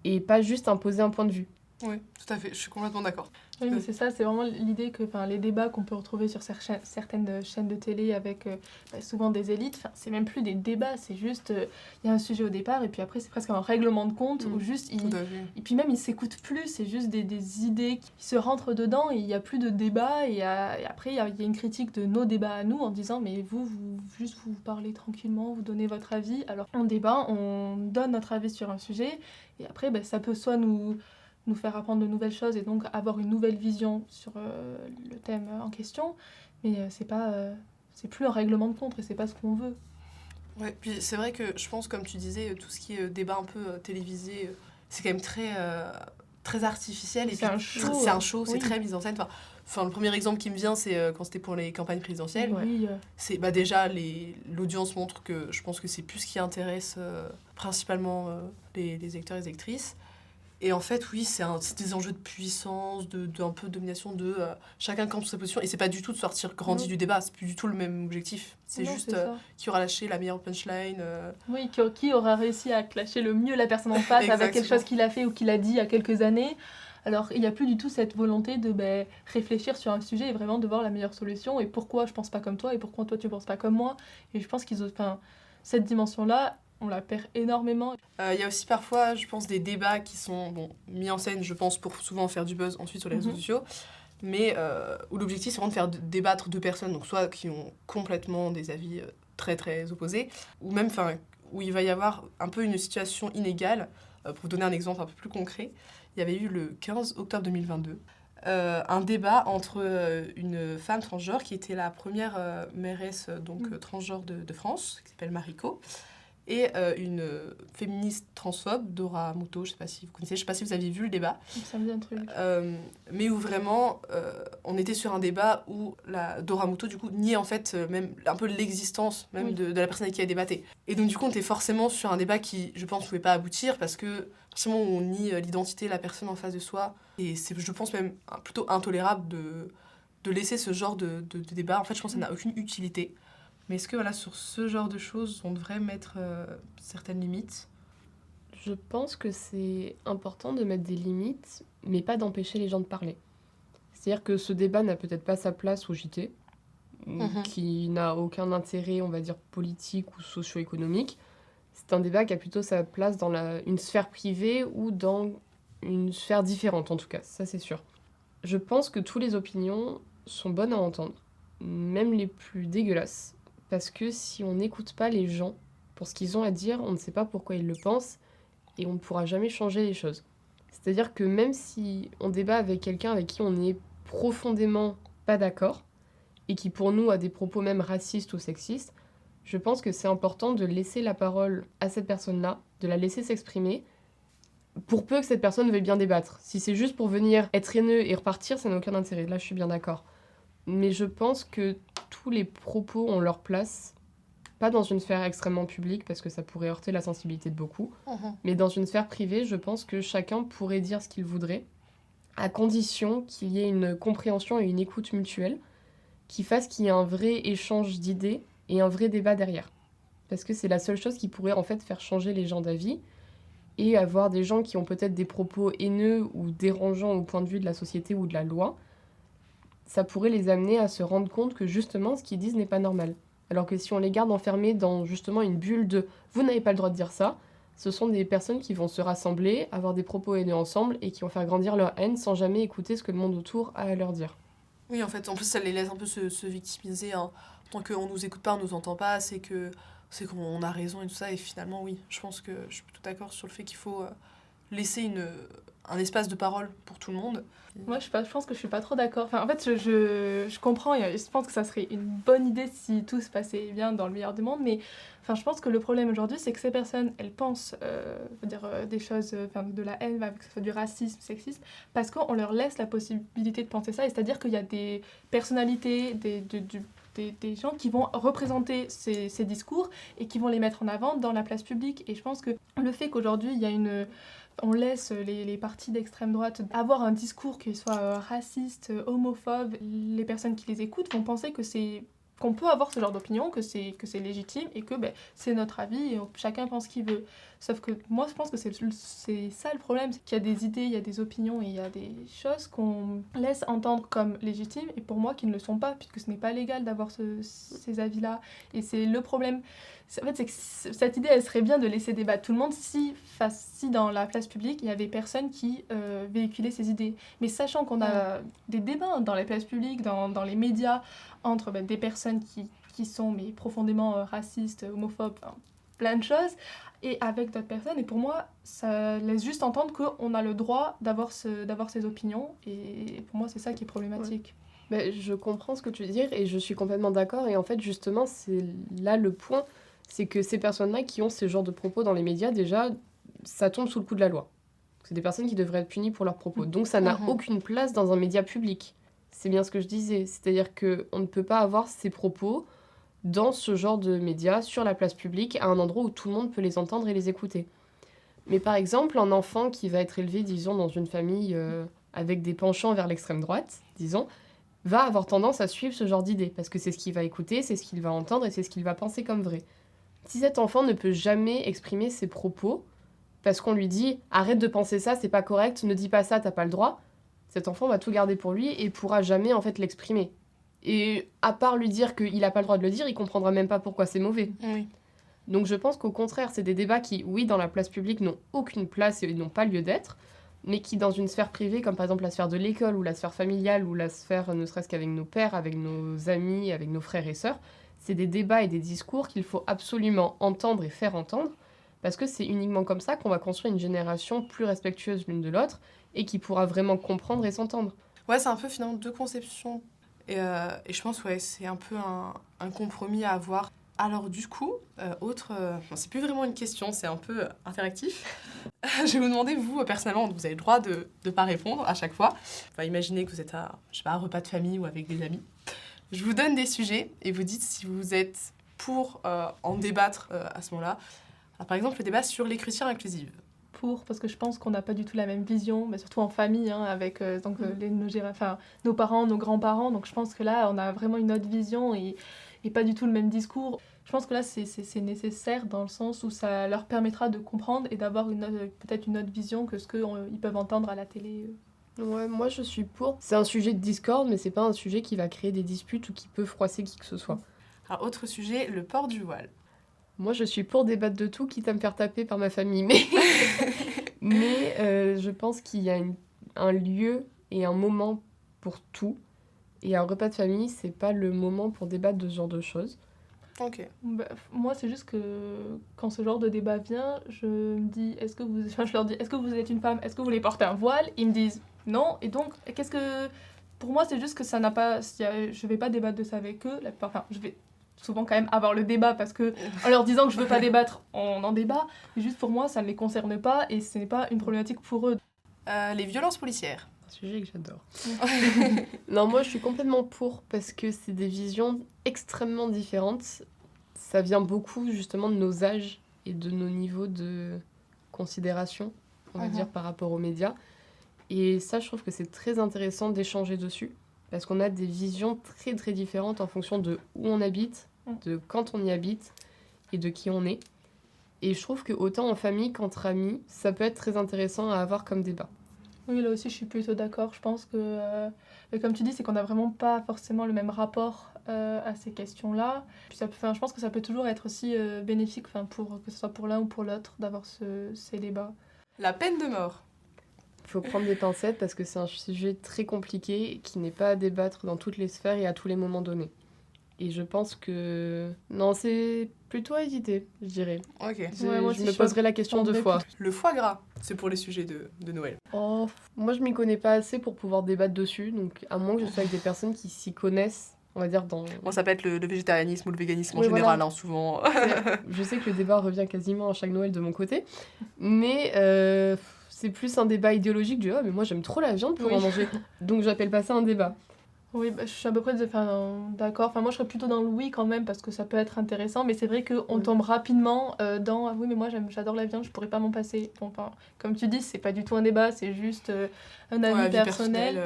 et pas juste imposer un point de vue. Oui, tout à fait, je suis complètement d'accord. Oui, mais c'est ça, c'est vraiment l'idée que les débats qu'on peut retrouver sur certaines chaînes de télé avec souvent des élites, c'est même plus des débats, c'est juste, il y a un sujet au départ et puis après c'est presque un règlement de compte où juste, Tout à fait. et puis même ils s'écoutent plus, c'est juste des idées qui se rentrent dedans et il n'y a plus de débat et après il y a une critique de nos débats à nous en disant mais juste vous parlez tranquillement, vous donnez votre avis, alors on débat, on donne notre avis sur un sujet et après ça peut soit nous faire apprendre de nouvelles choses et donc avoir une nouvelle vision sur le thème en question. Mais c'est plus un règlement de compte et c'est pas ce qu'on veut. Ouais, puis c'est vrai que je pense, comme tu disais, tout ce qui est débat un peu télévisé, c'est quand même très artificiel. Et C'est un show. C'est un show, c'est Oui. très mis en scène. Enfin, le premier exemple qui me vient, c'est quand c'était pour les campagnes présidentielles. Oui, C'est déjà l'audience montre que je pense que c'est plus ce qui intéresse principalement les acteurs et les actrices. Et en fait, oui, c'est des enjeux de puissance, un peu de domination, chacun campe sa position. Et c'est pas du tout de sortir grandi du débat, c'est plus du tout le même objectif. C'est non, juste c'est ça. qui aura lâché la meilleure punchline. Oui, qui aura réussi à clasher le mieux la personne en face avec quelque chose qu'il a fait ou qu'il a dit il y a quelques années. Alors, il n'y a plus du tout cette volonté de réfléchir sur un sujet et vraiment de voir la meilleure solution et pourquoi je pense pas comme toi et pourquoi toi tu penses pas comme moi. Et je pense cette dimension-là, on la perd énormément. Il y a aussi parfois, je pense, des débats qui sont mis en scène, je pense, pour souvent faire du buzz ensuite sur les réseaux sociaux, mais où l'objectif c'est vraiment de faire débattre deux personnes, donc soit qui ont complètement des avis très très opposés, ou même où il va y avoir un peu une situation inégale. Pour vous donner un exemple un peu plus concret, il y avait eu le 15 octobre 2022 un débat entre une femme transgenre qui était la première mairesse transgenre de France, qui s'appelle Mariko, et une féministe transphobe, Dora Muto, je sais pas si vous connaissez, je sais pas si vous avez vu le débat. Ça me dit un truc. Mais où vraiment, on était sur un débat où Dora Muto, du coup, niait en fait même un peu l'existence même de la personne avec qui elle débattait. Et donc, du coup, on était forcément sur un débat qui, je pense, ne pouvait pas aboutir parce que, forcément, on nie l'identité de la personne en face de soi. Et c'est, je pense, même plutôt intolérable de laisser ce genre de débat. En fait, je pense que ça n'a aucune utilité. Mais est-ce que sur ce genre de choses, on devrait mettre certaines limites ? Je pense que c'est important de mettre des limites, mais pas d'empêcher les gens de parler. C'est-à-dire que ce débat n'a peut-être pas sa place au JT, qui n'a aucun intérêt, on va dire, politique ou socio-économique. C'est un débat qui a plutôt sa place dans une sphère privée ou dans une sphère différente, en tout cas, ça c'est sûr. Je pense que toutes les opinions sont bonnes à entendre, même les plus dégueulasses. Parce que si on n'écoute pas les gens pour ce qu'ils ont à dire, on ne sait pas pourquoi ils le pensent et on ne pourra jamais changer les choses. C'est-à-dire que même si on débat avec quelqu'un avec qui on n'est profondément pas d'accord et qui pour nous a des propos même racistes ou sexistes, je pense que c'est important de laisser la parole à cette personne-là, de la laisser s'exprimer, pour peu que cette personne veuille bien débattre. Si c'est juste pour venir être haineux et repartir, ça n'a aucun intérêt. Là, je suis bien d'accord. Mais je pense que tous les propos ont leur place, pas dans une sphère extrêmement publique, parce que ça pourrait heurter la sensibilité de beaucoup, mais dans une sphère privée, je pense que chacun pourrait dire ce qu'il voudrait, à condition qu'il y ait une compréhension et une écoute mutuelle, qui fasse qu'il y ait un vrai échange d'idées et un vrai débat derrière. Parce que c'est la seule chose qui pourrait en fait faire changer les gens d'avis, et avoir des gens qui ont peut-être des propos haineux ou dérangeants au point de vue de la société ou de la loi, ça pourrait les amener à se rendre compte que justement ce qu'ils disent n'est pas normal. Alors que si on les garde enfermés dans justement une bulle de « vous n'avez pas le droit de dire ça », ce sont des personnes qui vont se rassembler, avoir des propos haineux ensemble et qui vont faire grandir leur haine sans jamais écouter ce que le monde autour a à leur dire. Oui, en fait, en plus ça les laisse un peu se victimiser, hein. Tant qu'on nous écoute pas, on nous entend pas, c'est qu'on a raison et tout ça. Et finalement, oui, je pense que je suis plutôt d'accord sur le fait qu'il faut laisser un espace de parole pour tout le monde. Moi, je pense que je suis pas trop d'accord. En fait, je comprends et je pense que ça serait une bonne idée si tout se passait bien dans le meilleur des mondes, mais je pense que le problème aujourd'hui, c'est que ces personnes, elles pensent des choses, de la haine, que ce soit du racisme, sexisme, parce qu'on leur laisse la possibilité de penser ça, et c'est-à-dire qu'il y a des personnalités, des gens qui vont représenter ces discours et qui vont les mettre en avant dans la place publique. Et je pense que le fait qu'aujourd'hui, on laisse les partis d'extrême droite avoir un discours qui soit raciste, homophobe, les personnes qui les écoutent vont penser que c'est qu'on peut avoir ce genre d'opinion, que c'est légitime et que c'est notre avis et chacun pense ce qu'il veut. Sauf que moi, je pense que c'est ça le problème, c'est qu'il y a des idées, il y a des opinions et il y a des choses qu'on laisse entendre comme légitimes et pour moi qui ne le sont pas, puisque ce n'est pas légal d'avoir ces avis-là. Et c'est le problème. En fait, c'est que cette idée, elle serait bien de laisser débattre tout le monde si dans la place publique, il y avait personne qui véhiculait ces idées. Mais sachant qu'on a des débats dans les places publiques, dans les médias, entre des personnes qui sont profondément racistes, homophobes, plein de choses, et avec d'autres personnes. Et pour moi, ça laisse juste entendre qu'on a le droit d'avoir ces opinions. Et pour moi, c'est ça qui est problématique. Je comprends ce que tu veux dire et je suis complètement d'accord. Et en fait, justement, c'est là le point. C'est que ces personnes-là qui ont ce genre de propos dans les médias, déjà, ça tombe sous le coup de la loi. C'est des personnes qui devraient être punies pour leurs propos. Donc ça n'a aucune place dans un média public. C'est bien ce que je disais. C'est-à-dire qu'on ne peut pas avoir ces propos dans ce genre de médias, sur la place publique, à un endroit où tout le monde peut les entendre et les écouter. Mais par exemple, un enfant qui va être élevé, disons, dans une famille avec des penchants vers l'extrême droite, disons, va avoir tendance à suivre ce genre d'idées, parce que c'est ce qu'il va écouter, c'est ce qu'il va entendre et c'est ce qu'il va penser comme vrai. Si cet enfant ne peut jamais exprimer ses propos, parce qu'on lui dit « arrête de penser ça, c'est pas correct, ne dis pas ça, t'as pas le droit », cet enfant va tout garder pour lui et pourra jamais en fait l'exprimer. Et à part lui dire qu'il n'a pas le droit de le dire, il comprendra même pas pourquoi c'est mauvais. Oui. Donc je pense qu'au contraire, c'est des débats qui, oui, dans la place publique, n'ont aucune place et n'ont pas lieu d'être, mais qui, dans une sphère privée, comme par exemple la sphère de l'école ou la sphère familiale ou la sphère, ne serait-ce qu'avec nos pères, avec nos amis, avec nos frères et sœurs, c'est des débats et des discours qu'il faut absolument entendre et faire entendre, parce que c'est uniquement comme ça qu'on va construire une génération plus respectueuse l'une de l'autre et qui pourra vraiment comprendre et s'entendre. Ouais, c'est un peu finalement deux conceptions. Et je pense que c'est un peu un compromis à avoir. Alors du coup, c'est plus vraiment une question, c'est un peu interactif. Je vais vous demander, vous, personnellement, vous avez le droit de ne pas répondre à chaque fois. Imaginez que vous êtes à, un repas de famille ou avec des amis. Je vous donne des sujets et vous dites si vous êtes pour en débattre à ce moment-là. Alors, par exemple, le débat sur l'écriture inclusive. Parce que je pense qu'on n'a pas du tout la même vision, mais surtout en famille, avec nos parents, nos grands-parents. Donc je pense que là, on a vraiment une autre vision et pas du tout le même discours. Je pense que là, c'est nécessaire dans le sens où ça leur permettra de comprendre et d'avoir peut-être une autre vision que ce qu'ils peuvent entendre à la télé. Ouais, moi je suis pour. C'est un sujet de discorde, mais c'est pas un sujet qui va créer des disputes ou qui peut froisser qui que ce soit. Alors, autre sujet, le port du voile. Moi, je suis pour débattre de tout, quitte à me faire taper par ma famille. Mais je pense qu'il y a un lieu et un moment pour tout. Et un repas de famille, c'est pas le moment pour débattre de ce genre de choses. Ok. Moi, c'est juste que quand ce genre de débat vient, je me dis, je leur dis, est-ce que vous êtes une femme ? Est-ce que vous voulez porter un voile ? Ils me disent non. Et donc, pour moi, c'est juste que ça n'a pas... Je vais pas débattre de ça avec eux. Je vais souvent quand même avoir le débat parce que en leur disant que je veux pas débattre, on en débat. Mais juste pour moi, ça ne les concerne pas et ce n'est pas une problématique pour eux. Les violences policières. Un sujet que j'adore. Non, moi je suis complètement pour parce que c'est des visions extrêmement différentes. Ça vient beaucoup justement de nos âges et de nos niveaux de considération, on va dire, par rapport aux médias. Et ça, je trouve que c'est très intéressant d'échanger dessus parce qu'on a des visions très très différentes en fonction de où on habite, de quand on y habite et de qui on est. Et je trouve que autant en famille qu'entre amis, ça peut être très intéressant à avoir comme débat. Oui, là aussi, je suis plutôt d'accord. Je pense que, comme tu dis, c'est qu'on n'a vraiment pas forcément le même rapport à ces questions-là. Puis je pense que ça peut toujours être aussi bénéfique, que ce soit pour l'un ou pour l'autre, d'avoir ces débats. La peine de mort. Il faut prendre des pincettes parce que c'est un sujet très compliqué qui n'est pas à débattre dans toutes les sphères et à tous les moments donnés. Et je pense que... Non, c'est plutôt à éviter, je dirais. Ok. Je me poserai la question 2 fois. Le foie gras, c'est pour les sujets de Noël. Oh, moi, je m'y connais pas assez pour pouvoir débattre dessus. Donc, à moins que je sois avec des personnes qui s'y connaissent, on va dire dans... Bon, ça peut être le végétarisme ou le véganisme en Oui, général, voilà. Souvent. Je sais que le débat revient quasiment à chaque Noël de mon côté. Mais c'est plus un débat idéologique du « Ah, mais moi, j'aime trop la viande pour en manger. » Donc, j'appelle pas ça un débat. Oui, je suis à peu près d'accord. Moi, je serais plutôt dans le oui quand même parce que ça peut être intéressant. Mais c'est vrai qu'on tombe rapidement dans « Ah oui, mais moi, j'adore la viande, je pourrais pas m'en passer. » Bon, comme tu dis, c'est pas du tout un débat, c'est juste un avis personnel.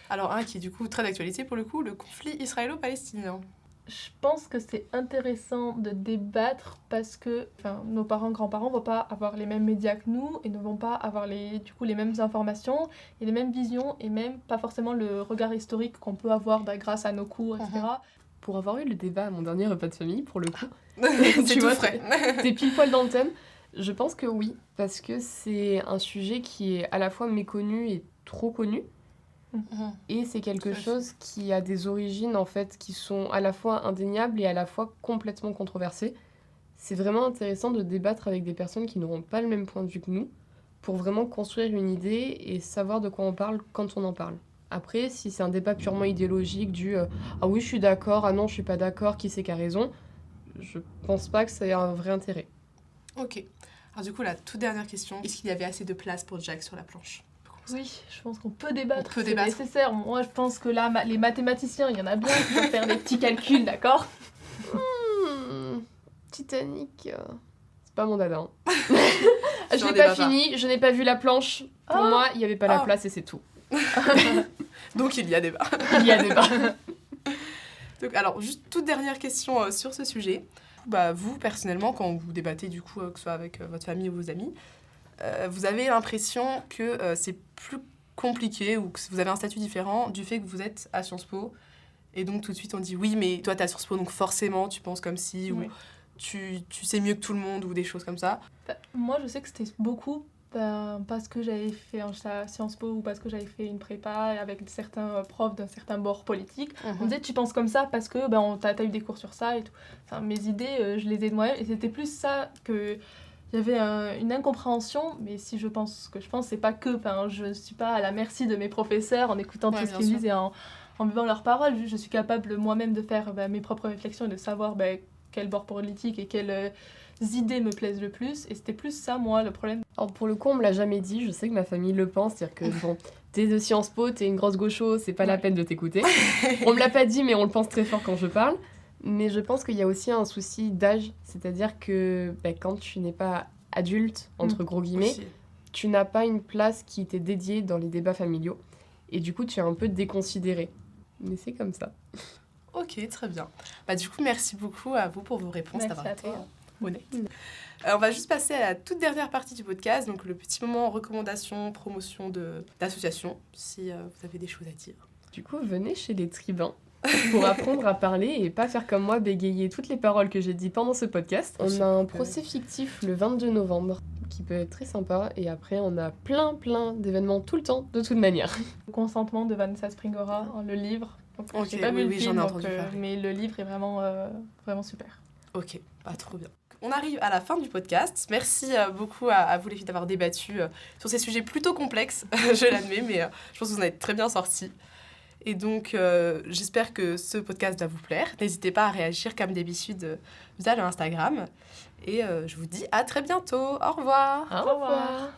Alors, un qui est du coup très d'actualité pour le coup, le conflit israélo-palestinien. Je pense que c'est intéressant de débattre parce que nos parents, grands-parents ne vont pas avoir les mêmes médias que nous et ne vont pas avoir les mêmes informations et les mêmes visions et même pas forcément le regard historique qu'on peut avoir grâce à nos cours, etc. Pour avoir eu le débat à mon dernier repas de famille, pour le coup, C'est tu tout vois, frais. t'es pile poil dans le thème. Je pense que oui, parce que c'est un sujet qui est à la fois méconnu et trop connu. Et c'est quelque chose qui a des origines en fait qui sont à la fois indéniables et à la fois complètement controversées. C'est vraiment intéressant de débattre avec des personnes qui n'auront pas le même point de vue que nous pour vraiment construire une idée et savoir de quoi on parle quand on en parle. Après, si c'est un débat purement idéologique du ah oui je suis d'accord, ah non je suis pas d'accord, qui c'est qui a raison, je pense pas que ça ait un vrai intérêt. Ok. Alors du coup, la toute dernière question, est-ce qu'il y avait assez de place pour Jack sur la planche? Oui, je pense qu'on peut débattre, On peut c'est débattre. nécessaire. Moi, je pense que là, les mathématiciens, il y en a bien qui peuvent faire des petits calculs, d'accord? Titanic, c'est pas mon dada. Hein. Je J'en l'ai ai pas pas fini, je n'ai pas vu la planche. Pour moi, il n'y avait pas la place et c'est tout. Donc il y a débat. Il y a débat. Donc, alors, juste toute dernière question sur ce sujet. Bah, vous, personnellement, quand vous débattez, du coup, que ce soit avec votre famille ou vos amis, vous avez l'impression que c'est plus compliqué ou que vous avez un statut différent du fait que vous êtes à Sciences Po. Et donc, tout de suite, on dit oui, mais toi, t'es à Sciences Po, donc forcément, tu penses comme si, Oui. ou tu sais mieux que tout le monde, ou des choses comme ça. Moi, je sais que c'était beaucoup parce que j'avais fait à Sciences Po ou parce que j'avais fait une prépa avec certains profs d'un certain bord politique. On me disait, tu penses comme ça parce que t'as eu des cours sur ça et tout. Enfin, mes idées, je les ai de moi-même. Et c'était plus ça que... Il y avait une incompréhension, mais si je pense ce que je pense, c'est pas que... je ne suis pas à la merci de mes professeurs en écoutant tout ce qu'ils me disent et en buvant leurs paroles. Je suis capable moi-même de faire mes propres réflexions et de savoir quel bord politique et quelles idées me plaisent le plus. Et c'était plus ça, moi, le problème. Alors pour le coup, on me l'a jamais dit, je sais que ma famille le pense, c'est-à-dire que bon, t'es de Sciences Po, t'es une grosse gaucho, c'est pas la peine de t'écouter. On me l'a pas dit, mais on le pense très fort quand je parle. Mais je pense qu'il y a aussi un souci d'âge, c'est-à-dire que quand tu n'es pas adulte, entre gros guillemets, Aussi. tu n'as pas une place qui t'est dédiée dans les débats familiaux. Et du coup, tu es un peu déconsidéré. Mais c'est comme ça. Ok, très bien. Bah, du coup, merci beaucoup à vous pour vos réponses, Merci d'avoir à été toi. honnête. On va juste passer à la toute dernière partie du podcast, donc le petit moment recommandation, promotion d'association, si vous avez des choses à dire. Du coup, venez chez les tribuns pour apprendre à parler et pas faire comme moi, bégayer toutes les paroles que j'ai dit pendant ce podcast. On a un procès fictif le 22 novembre qui peut être très sympa et après on a plein d'événements tout le temps, de toute manière. Le consentement de Vanessa Springora, le livre. Donc, Ok, j'ai pas vu le oui, film, j'en ai donc, entendu parler. mais le livre est vraiment super. Ok, bah, trop bien. On arrive à la fin du podcast. Merci beaucoup à vous les filles d'avoir débattu sur ces sujets plutôt complexes, je l'admets, mais je pense que vous en êtes très bien sortis. Et donc, j'espère que ce podcast va vous plaire. N'hésitez pas à réagir comme d'habitude via le Instagram. Et je vous dis à très bientôt. Au revoir. Au revoir.